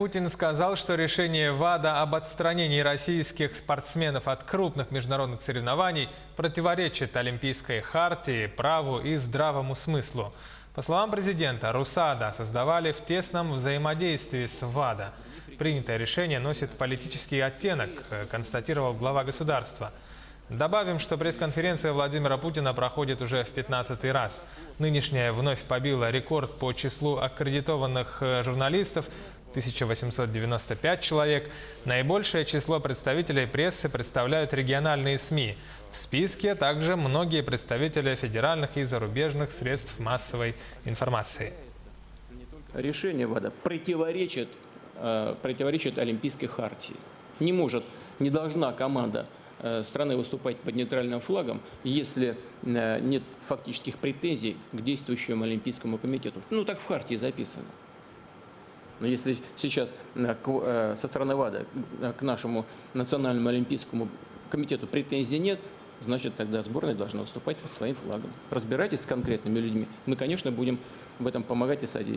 Путин сказал, что решение ВАДА об отстранении российских спортсменов от крупных международных соревнований противоречит Олимпийской хартии, праву и здравому смыслу. По словам президента, РУСАДА создавали в тесном взаимодействии с ВАДА. Принятое решение носит политический оттенок, констатировал глава государства. Добавим, что пресс-конференция Владимира Путина проходит уже в 15-й раз. Нынешняя вновь побила рекорд по числу аккредитованных журналистов – 1895 человек. Наибольшее число представителей прессы представляют региональные СМИ. В списке также многие представители федеральных и зарубежных средств массовой информации. Решение ВАДА противоречит Олимпийской хартии. Не должна команда страны выступать под нейтральным флагом, если нет фактических претензий к действующему Олимпийскому комитету. Ну, так в хартии записано. Но если сейчас со стороны ВАДА к нашему Национальному Олимпийскому комитету претензий нет, значит, тогда сборная должна выступать под своим флагом. Разбирайтесь с конкретными людьми. Мы, конечно, будем в этом помогать и содействовать.